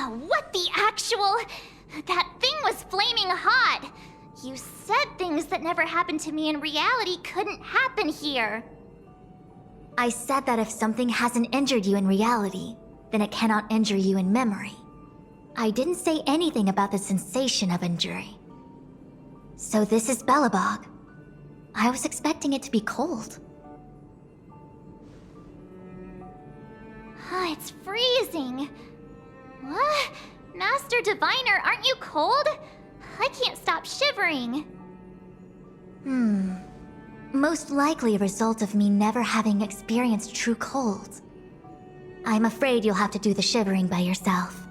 What the actual... That thing was flaming hot! You said things that never happened to me in reality couldn't happen here. I said that if something hasn't injured you in reality, then it cannot injure you in memory. I didn't say anything about the sensation of injury. So this is Belobog. I was expecting it to be cold. It's freezing. What? Master Diviner, aren't you cold? I can't stop shivering. Most likely a result of me never having experienced true cold. I'm afraid you'll have to do the shivering by yourself.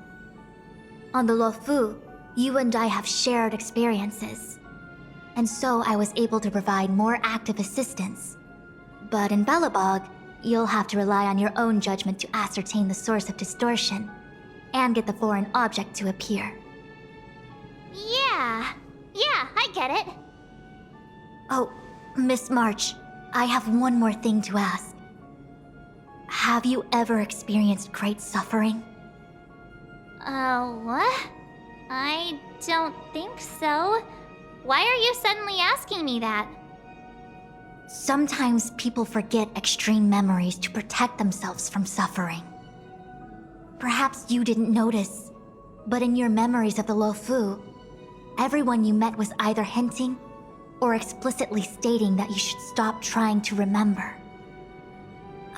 On the Luofu, you and I have shared experiences, and so I was able to provide more active assistance. But in Belobog, you'll have to rely on your own judgment to ascertain the source of distortion, and get the foreign object to appear. Yeah, I get it. Oh, Miss March, I have one more thing to ask. Have you ever experienced great suffering? What? I don't think so. Why are you suddenly asking me that? Sometimes people forget extreme memories to protect themselves from suffering. Perhaps you didn't notice, but in your memories of the Luofu, everyone you met was either hinting or explicitly stating that you should stop trying to remember.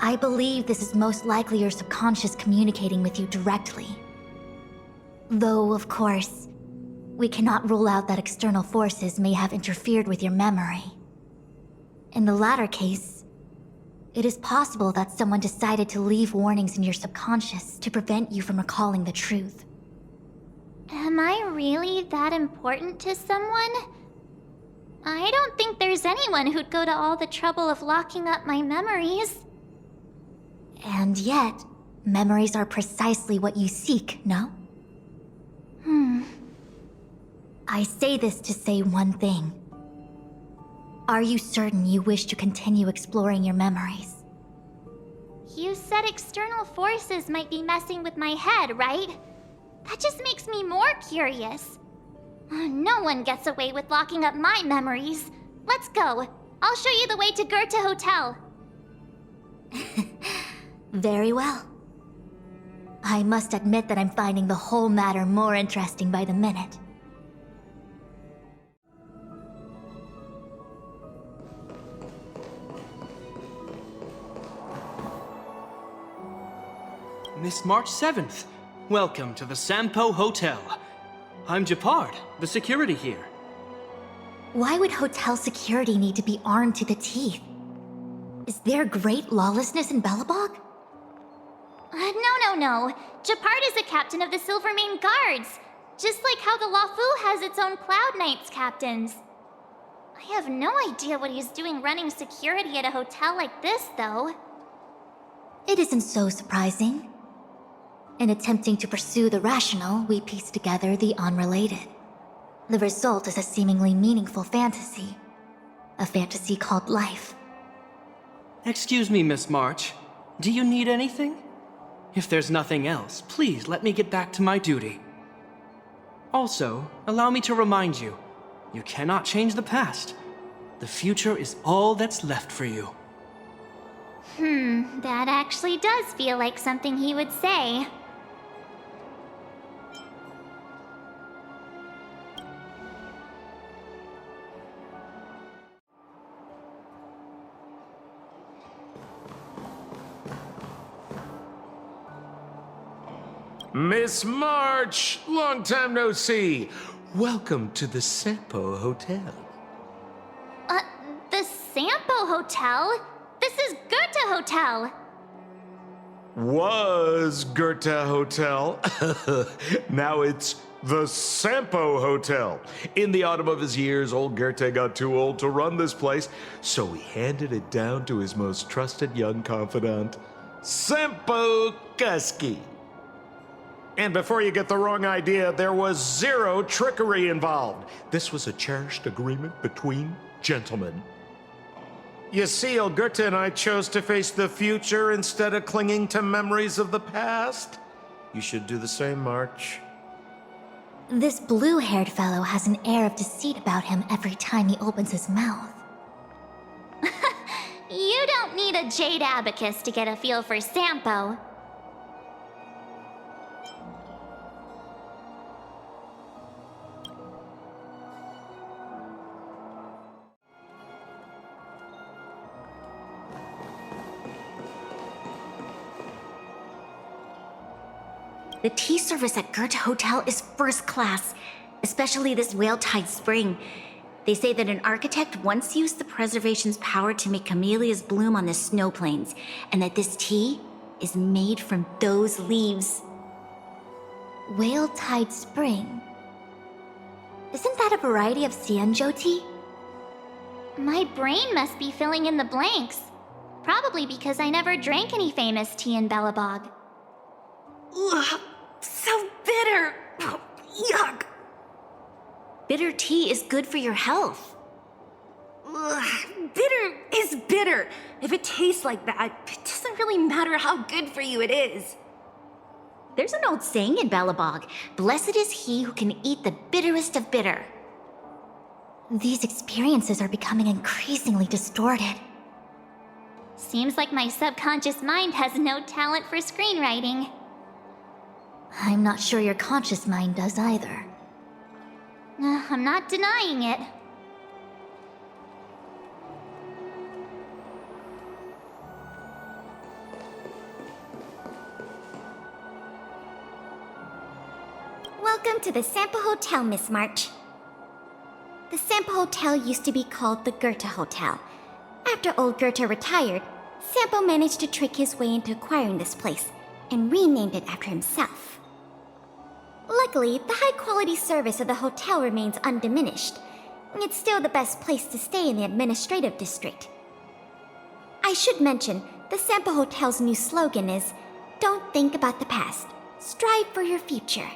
I believe this is most likely your subconscious communicating with you directly. Though, of course, we cannot rule out that external forces may have interfered with your memory. In the latter case, it is possible that someone decided to leave warnings in your subconscious to prevent you from recalling the truth. Am I really that important to someone? I don't think there's anyone who'd go to all the trouble of locking up my memories. And yet, memories are precisely what you seek, no? I say this to say one thing. Are you certain you wish to continue exploring your memories? You said external forces might be messing with my head, right? That just makes me more curious. No one gets away with locking up my memories. Let's go. I'll show you the way to Goethe Hotel. Very well. I must admit that I'm finding the whole matter more interesting by the minute. Miss March 7th, welcome to the Sampo Hotel. I'm Japard, the security here. Why would hotel security need to be armed to the teeth? Is there great lawlessness in Belobog? No. Japard is the captain of the Silvermane Guards. Just like how the Luofu has its own Cloud Knights captains. I have no idea what he's doing running security at a hotel like this, though. It isn't so surprising. In attempting to pursue the rational, we piece together the unrelated. The result is a seemingly meaningful fantasy. A fantasy called life. Excuse me, Miss March. Do you need anything? If there's nothing else, please let me get back to my duty. Also, allow me to remind you, you cannot change the past. The future is all that's left for you. That actually does feel like something he would say. Miss March, long time no see. Welcome to the Sampo Hotel. The Sampo Hotel? This is Goethe Hotel. Was Goethe Hotel. Now it's the Sampo Hotel. In the autumn of his years, old Goethe got too old to run this place, so he handed it down to his most trusted young confidant, Sampo Kuski. And before you get the wrong idea, there was zero trickery involved. This was a cherished agreement between gentlemen. You see, old Goethe and I chose to face the future instead of clinging to memories of the past. You should do the same, March. This blue-haired fellow has an air of deceit about him every time he opens his mouth. You don't need a jade abacus to get a feel for Sampo. The tea service at Goethe Hotel is first class, especially this Whale-Tide Spring. They say that an architect once used the preservation's power to make camellias bloom on the snow plains, and that this tea is made from those leaves. Whale-Tide Spring? Isn't that a variety of Xianzhou tea? My brain must be filling in the blanks. Probably because I never drank any famous tea in Belobog. Ugh, so bitter! Yuck! Bitter tea is good for your health. Ugh, bitter is bitter. If it tastes like that, it doesn't really matter how good for you it is. There's an old saying in Belobog, blessed is he who can eat the bitterest of bitter. These experiences are becoming increasingly distorted. Seems like my subconscious mind has no talent for screenwriting. I'm not sure your conscious mind does either. I'm not denying it. Welcome to the Sampo Hotel, Miss March. The Sampo Hotel used to be called the Goethe Hotel. After old Goethe retired, Sampo managed to trick his way into acquiring this place and renamed it after himself. Luckily, the high-quality service of the hotel remains undiminished. It's still the best place to stay in the administrative district. I should mention, the Sampo Hotel's new slogan is, "Don't think about the past, strive for your future."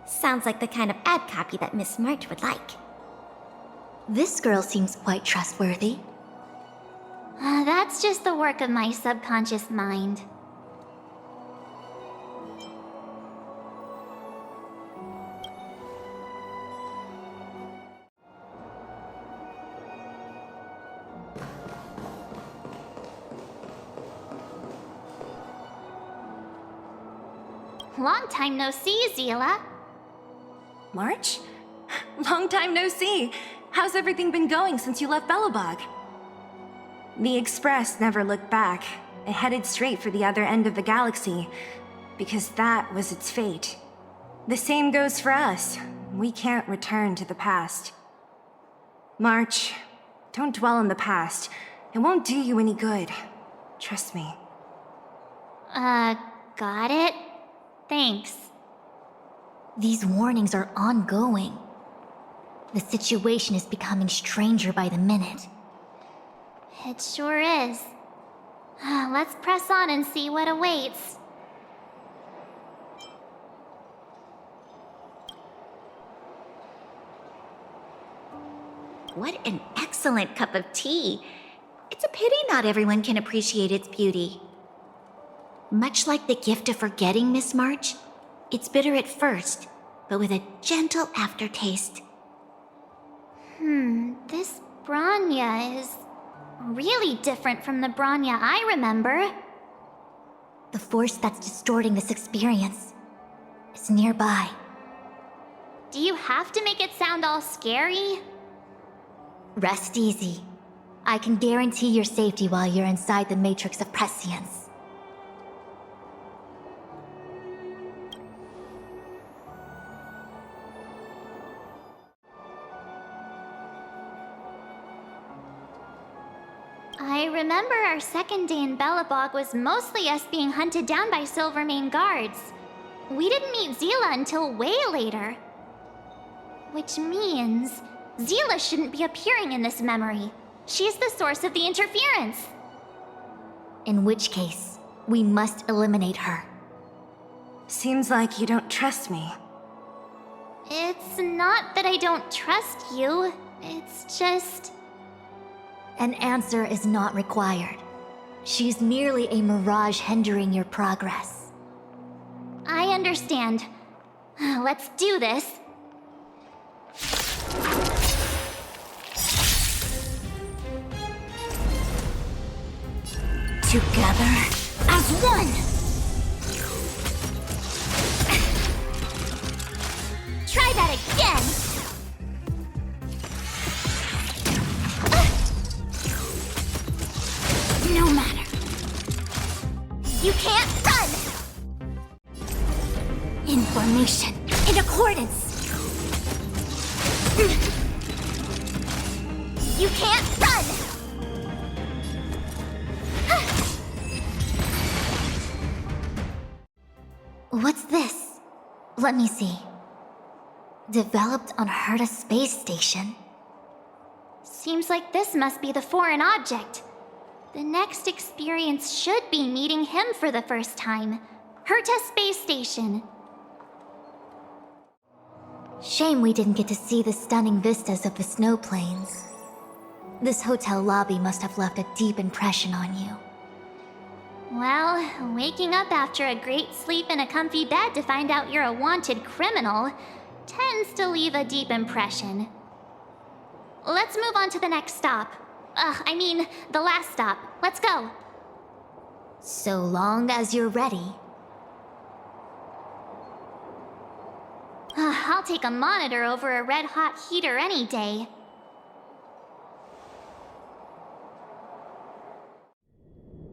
Sounds like the kind of ad copy that Miss March would like. This girl seems quite trustworthy. That's just the work of my subconscious mind. Long time no see, Zila. March? Long time no see. How's everything been going since you left Belobog? The Express never looked back. It headed straight for the other end of the galaxy, because that was its fate. The same goes for us. We can't return to the past. March, don't dwell on the past. It won't do you any good. Trust me. Got it? Thanks. These warnings are ongoing. The situation is becoming stranger by the minute. It sure is. Let's press on and see what awaits. What an excellent cup of tea. It's a pity not everyone can appreciate its beauty. Much like the gift of forgetting, Miss March, it's bitter at first, but with a gentle aftertaste. This Bronya is really different from the Bronya I remember. The force that's distorting this experience is nearby. Do you have to make it sound all scary? Rest easy. I can guarantee your safety while you're inside the matrix of prescience. I remember our second day in Belobog was mostly us being hunted down by Silvermane guards. We didn't meet Zila until way later. Which means Zila shouldn't be appearing in this memory. She's the source of the interference. In which case, we must eliminate her. Seems like you don't trust me. It's not that I don't trust you. It's just... An answer is not required. She's merely a mirage hindering your progress. I understand. Let's do this. Together as one! Try that again! No matter. You can't run! Information in accordance. You can't run! What's this? Let me see. Developed on Herta space station. Seems like this must be the foreign object. The next experience should be meeting him for the first time. Herta Space Station. Shame we didn't get to see the stunning vistas of the snow plains. This hotel lobby must have left a deep impression on you. Well, waking up after a great sleep in a comfy bed to find out you're a wanted criminal tends to leave a deep impression. Let's move on to the next stop. The last stop. Let's go. So long as you're ready. I'll take a monitor over a red-hot heater any day.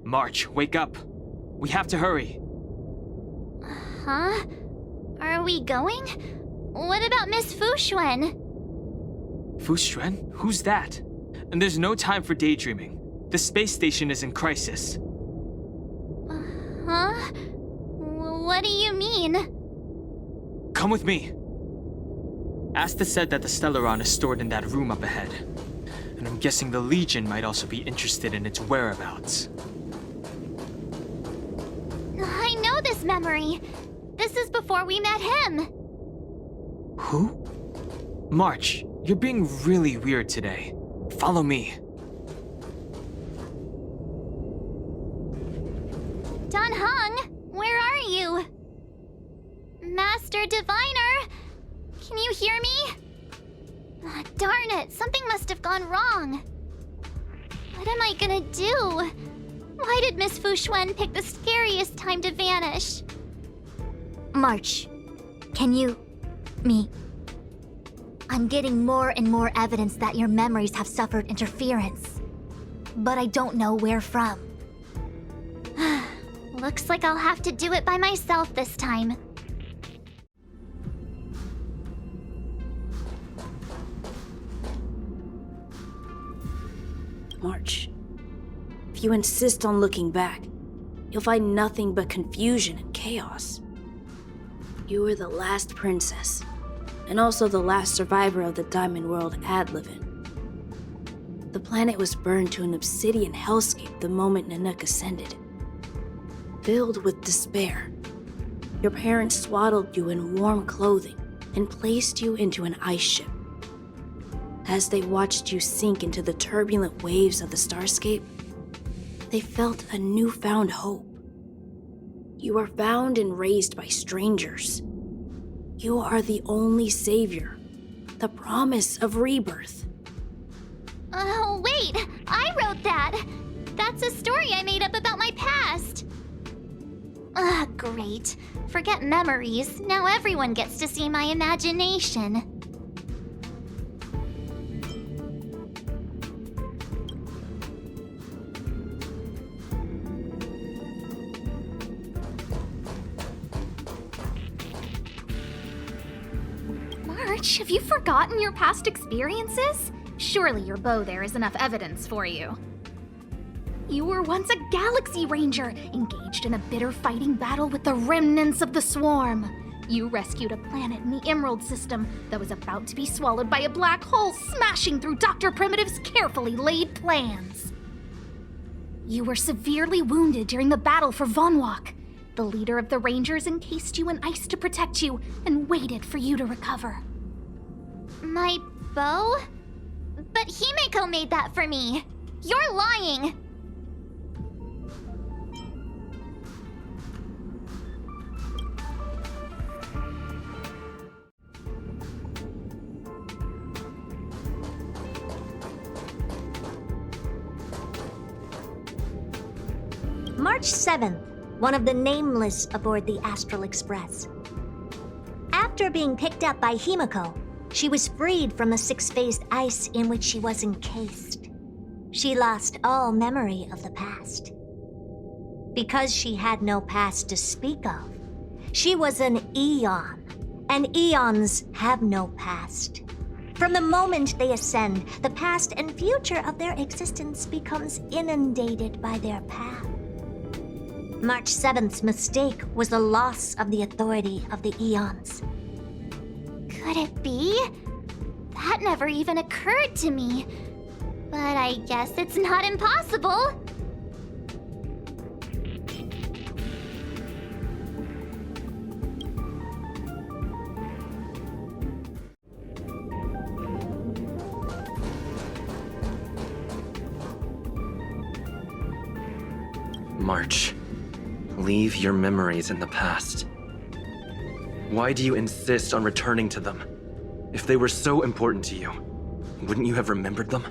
March, wake up. We have to hurry. Huh? Are we going? What about Miss Fuxuan? Fuxuan? Who's that? And there's no time for daydreaming. The space station is in crisis. Huh? What do you mean? Come with me. Asta said that the Stellaron is stored in that room up ahead. And I'm guessing the Legion might also be interested in its whereabouts. I know this memory. This is before we met him. Who? March, you're being really weird today. Follow me. Dan Heng, where are you? Master Diviner, can you hear me? Darn it, something must have gone wrong. What am I gonna do? Why did Miss Fuxuan pick the scariest time to vanish? March, can you... me... I'm getting more and more evidence that your memories have suffered interference. But I don't know where from. Looks like I'll have to do it by myself this time. March, if you insist on looking back, you'll find nothing but confusion and chaos. You were the last princess, and also the last survivor of the Diamond World Adlivin. The planet was burned to an obsidian hellscape the moment Nanook ascended. Filled with despair, your parents swaddled you in warm clothing and placed you into an ice ship. As they watched you sink into the turbulent waves of the starscape, they felt a newfound hope. You were found and raised by strangers. You are the only savior, the promise of rebirth. Oh, wait! I wrote that! That's a story I made up about my past! Great. Forget memories. Now everyone gets to see my imagination. March, have you forgotten your past experiences? Surely your bow there is enough evidence for you. You were once a Galaxy Ranger, engaged in a bitter fighting battle with the remnants of the Swarm. You rescued a planet in the Emerald System that was about to be swallowed by a black hole, smashing through Dr. Primitive's carefully laid plans. You were severely wounded during the battle for Vonwalk. The leader of the Rangers encased you in ice to protect you and waited for you to recover. My bow? But Himeko made that for me. You're lying. March 7th, one of the nameless aboard the Astral Express. After being picked up by Himiko, she was freed from the six-phased ice in which she was encased. She lost all memory of the past. Because she had no past to speak of, she was an eon, and eons have no past. From the moment they ascend, the past and future of their existence becomes inundated by their path. March 7th's mistake was the loss of the authority of the eons. Could it be? That never even occurred to me. But I guess it's not impossible. March, leave your memories in the past. Why do you insist on returning to them? If they were so important to you, wouldn't you have remembered them?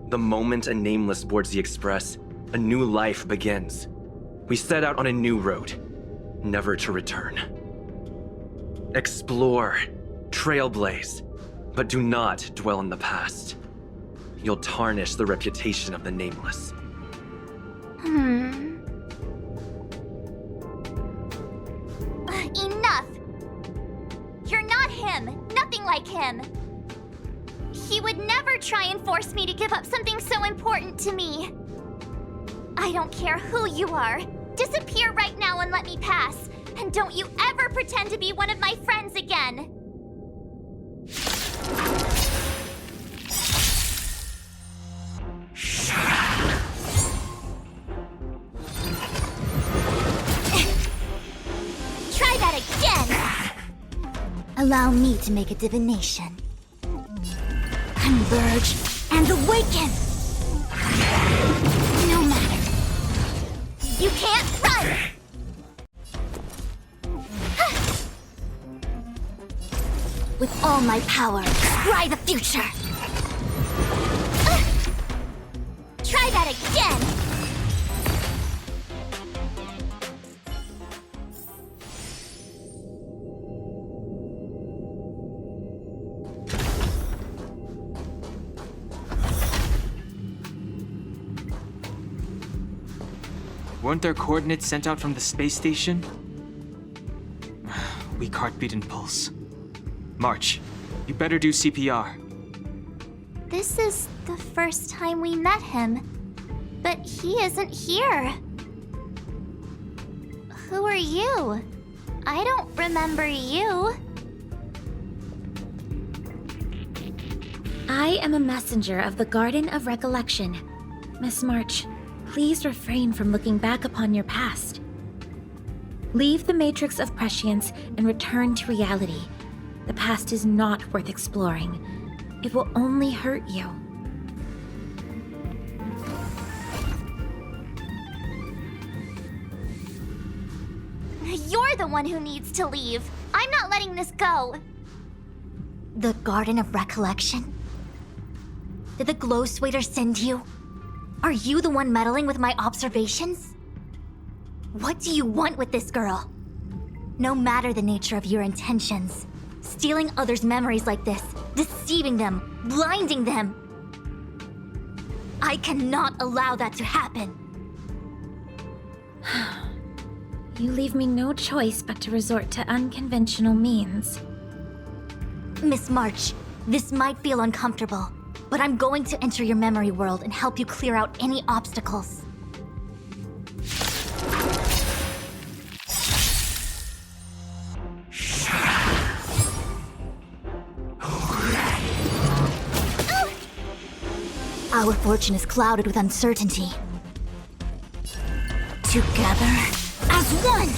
The moment a nameless boards the Express, a new life begins. We set out on a new road, never to return. Explore, trailblaze, but do not dwell in the past. You'll tarnish the reputation of the nameless. Enough! You're not him. Nothing like him. He would never try and force me to give up something so important to me. I don't care who you are. Disappear right now and let me pass. And don't you ever pretend to be one of my friends again. Try that again! Allow me to make a divination. Converge and awaken! No matter. You can't run! With all my power, scry the future! Try that again! Weren't there coordinates sent out from the space station? Weak heartbeat and pulse. March, you better do CPR. This is the first time we met him, but he isn't here. Who are you? I don't remember you. I am a messenger of the Garden of Recollection. Miss March, please refrain from looking back upon your past. Leave the matrix of prescience and return to reality. The past is not worth exploring. It will only hurt you. You're the one who needs to leave. I'm not letting this go. The Garden of Recollection? Did the Glow Swader send you? Are you the one meddling with my observations? What do you want with this girl? No matter the nature of your intentions, stealing others' memories like this, deceiving them, blinding them. I cannot allow that to happen. You leave me no choice but to resort to unconventional means. Miss March, this might feel uncomfortable, but I'm going to enter your memory world and help you clear out any obstacles. Our fortune is clouded with uncertainty. Together as one!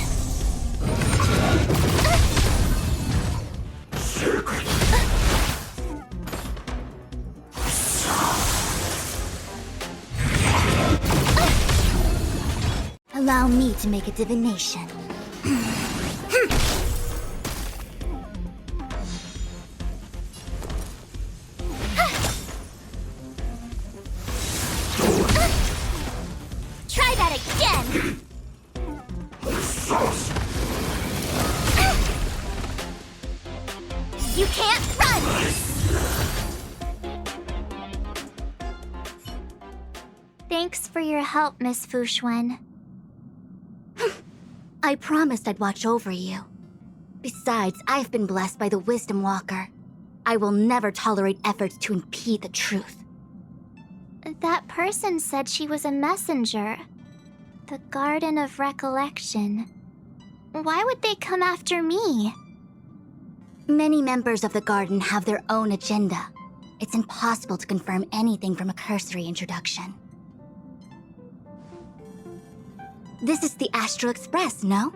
Allow me to make a divination. Try that again! You can't run! Thanks for your help, Miss Fushuen. I promised I'd watch over you. Besides, I've been blessed by the Wisdom Walker. I will never tolerate efforts to impede the truth. That person said she was a messenger. The Garden of Recollection. Why would they come after me? Many members of the Garden have their own agenda. It's impossible to confirm anything from a cursory introduction. This is the Astral Express, no?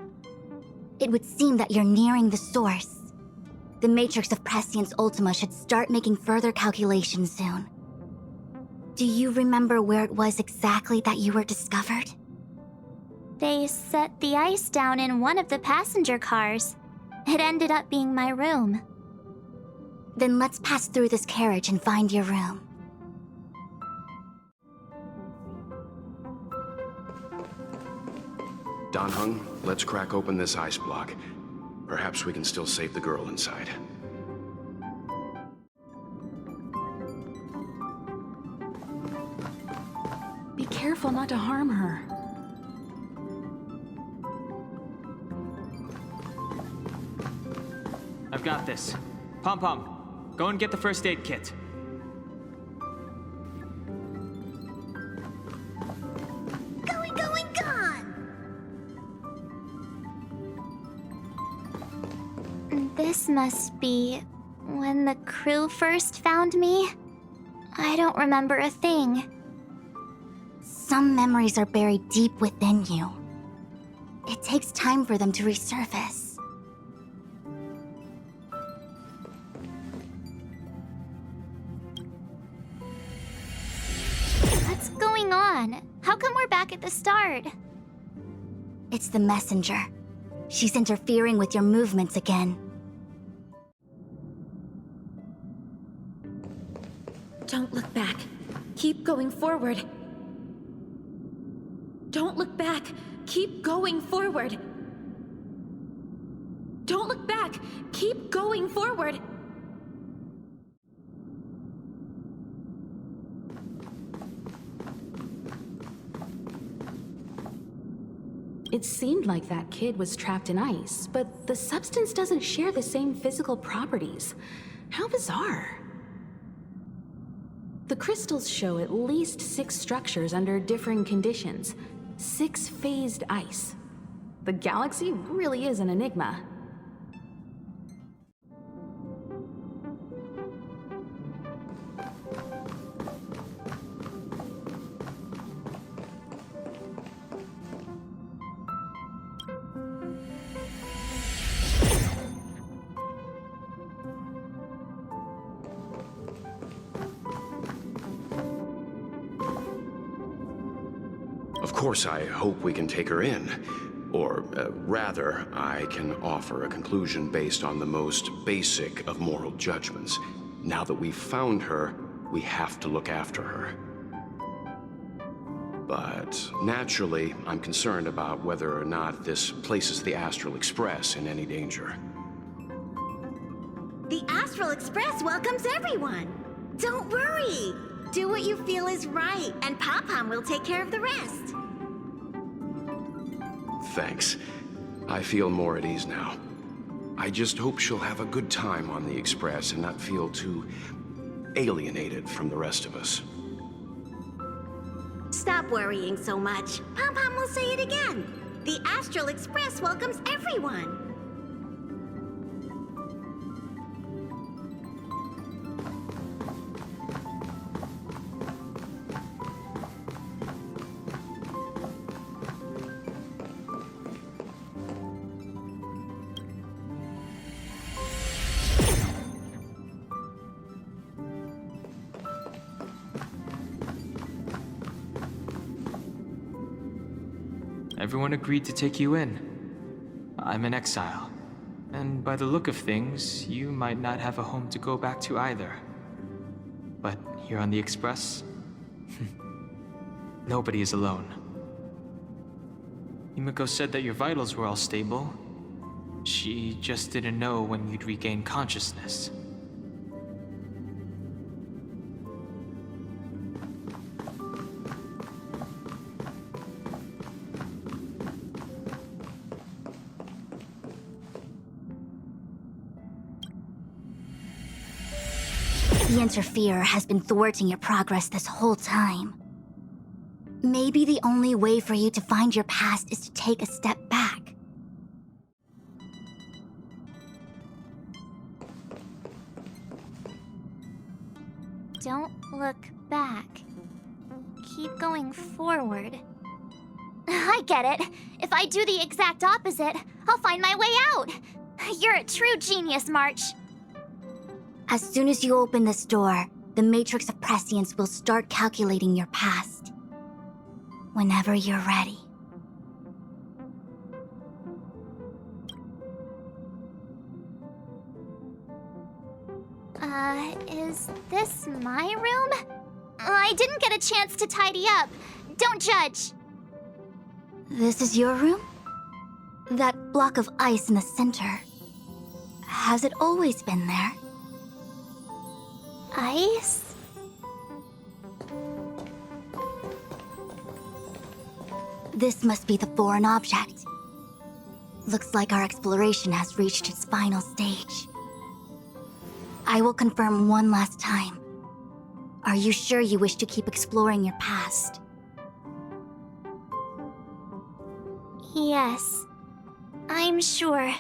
It would seem that you're nearing the source. The matrix of Prescience Ultima should start making further calculations soon. Do you remember where it was exactly that you were discovered? They set the ice down in one of the passenger cars. It ended up being my room. Then let's pass through this carriage and find your room. Danheng, let's crack open this ice block. Perhaps we can still save the girl inside. Be careful not to harm her. I've got this. Pom-Pom, go and get the first aid kit. Going, gone! This must be when the crew first found me. I don't remember a thing. Some memories are buried deep within you. It takes time for them to resurface. What's going on? How come we're back at the start? It's the messenger. She's interfering with your movements again. Don't look back. Keep going forward. Don't look back. Keep going forward. Don't look back. Keep going forward. It seemed like that kid was trapped in ice, but the substance doesn't share the same physical properties. How bizarre. The crystals show at least 6 structures under differing conditions. 6 phased ice. The galaxy really is an enigma. Of course, I hope we can take her in. Or, rather, I can offer a conclusion based on the most basic of moral judgments. Now that we've found her, we have to look after her. But naturally, I'm concerned about whether or not this places the Astral Express in any danger. The Astral Express welcomes everyone. Don't worry. Do what you feel is right, and Pom-Pom will take care of the rest. Thanks. I feel more at ease now. I just hope she'll have a good time on the Express and not feel too alienated from the rest of us. Stop worrying so much. Pom-Pom will say it again. The Astral Express welcomes everyone. Everyone agreed to take you in. I'm in exile. And by the look of things, you might not have a home to go back to either. But here on the Express, nobody is alone. Himiko said that your vitals were all stable. She just didn't know when you'd regain consciousness. The Interferer has been thwarting your progress this whole time. Maybe the only way for you to find your past is to take a step back. Don't look back. Keep going forward. I get it. If I do the exact opposite, I'll find my way out. You're a true genius, March. As soon as you open this door, the Matrix of Prescience will start calculating your past. Whenever you're ready. Is this my room? I didn't get a chance to tidy up. Don't judge. This is your room? That block of ice in the center. Has it always been there? Ice? This must be the foreign object. Looks like our exploration has reached its final stage. I will confirm one last time. Are you sure you wish to keep exploring your past? Yes, I'm sure.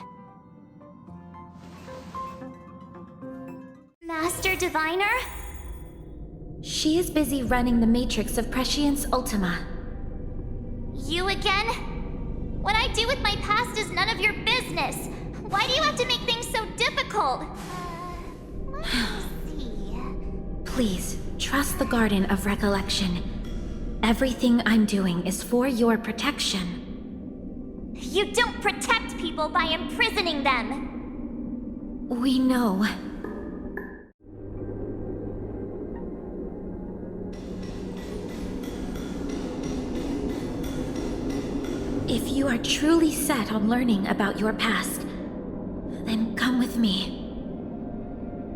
Master Diviner? She is busy running the Matrix of Prescience Ultima. You again? What I do with my past is none of your business. Why do you have to make things so difficult? Let me see. Please, trust the Garden of Recollection. Everything I'm doing is for your protection. You don't protect people by imprisoning them. We know. If you are truly set on learning about your past, then come with me.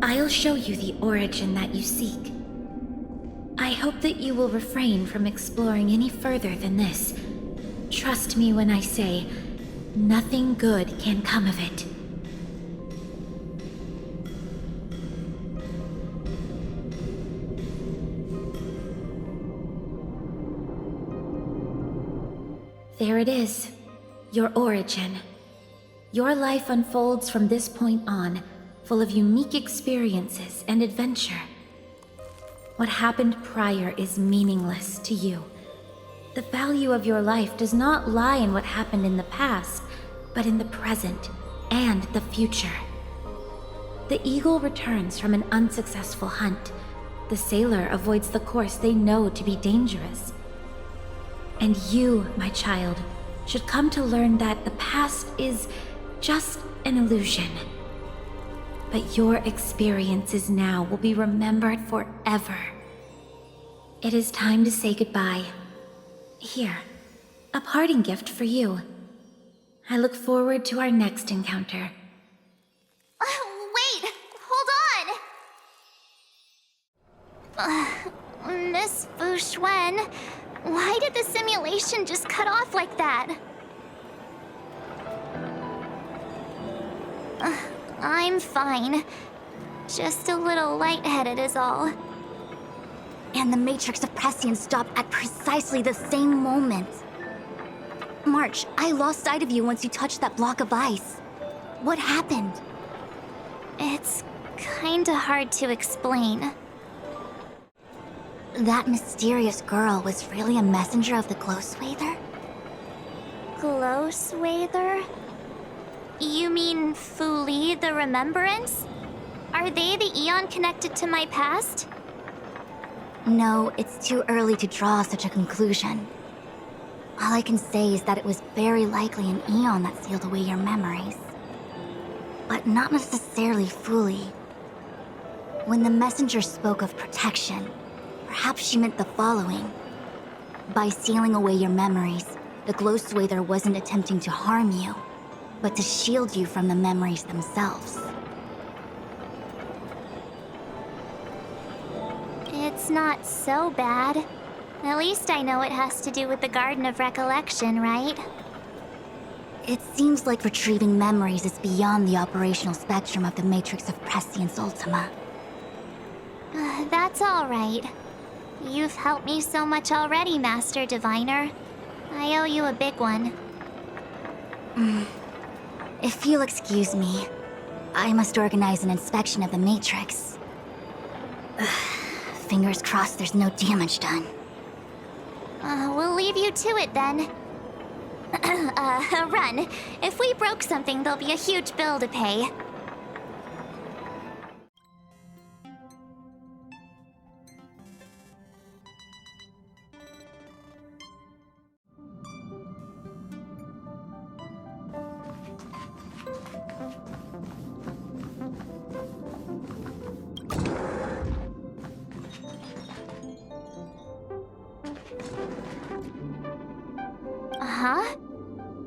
I'll show you the origin that you seek. I hope that you will refrain from exploring any further than this. Trust me when I say, nothing good can come of it. There it is, your origin. Your life unfolds from this point on, full of unique experiences and adventure. What happened prior is meaningless to you. The value of your life does not lie in what happened in the past, but in the present and the future. The eagle returns from an unsuccessful hunt. The sailor avoids the course they know to be dangerous. And you, my child, should come to learn that the past is just an illusion. But your experiences now will be remembered forever. It is time to say goodbye. Here, a parting gift for you. I look forward to our next encounter. Wait! Hold on! Miss Fu Xuan, why did the simulation just cut off like that? I'm fine. Just a little lightheaded is all. And the Matrix of Prescience stopped at precisely the same moment. March, I lost sight of you once you touched that block of ice. What happened? It's kinda hard to explain. That mysterious girl was really a messenger of the Glow Swather? Glow Swather? You mean Fu Li, the Remembrance? Are they the Eon connected to my past? No, it's too early to draw such a conclusion. All I can say is that it was very likely an Eon that sealed away your memories. But not necessarily fully. When the messenger spoke of protection, perhaps she meant the following. By sealing away your memories, the Glow Swather wasn't attempting to harm you, but to shield you from the memories themselves. It's not so bad. At least I know it has to do with the Garden of Recollection, right? It seems like retrieving memories is beyond the operational spectrum of the Matrix of Prescience Ultima. That's all right. You've helped me so much already, Master Diviner. I owe you a big one. If you'll excuse me, I must organize an inspection of the Matrix. Fingers crossed there's no damage done. We'll leave you to it then. Run. If we broke something, there'll be a huge bill to pay. Huh?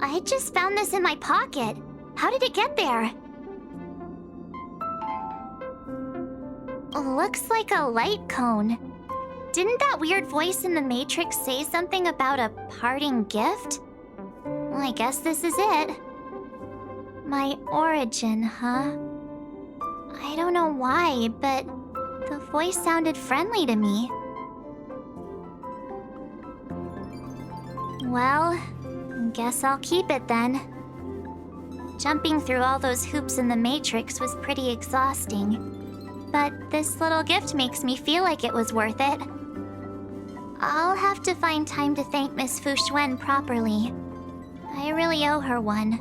I just found this in my pocket. How did it get there? Looks like a light cone. Didn't that weird voice in the Matrix say something about a parting gift? Well, I guess this is it. My origin, huh? I don't know why, but the voice sounded friendly to me. Well, guess I'll keep it then. Jumping through all those hoops in the Matrix was pretty exhausting. But this little gift makes me feel like it was worth it. I'll have to find time to thank Miss Fu Xuan properly. I really owe her one.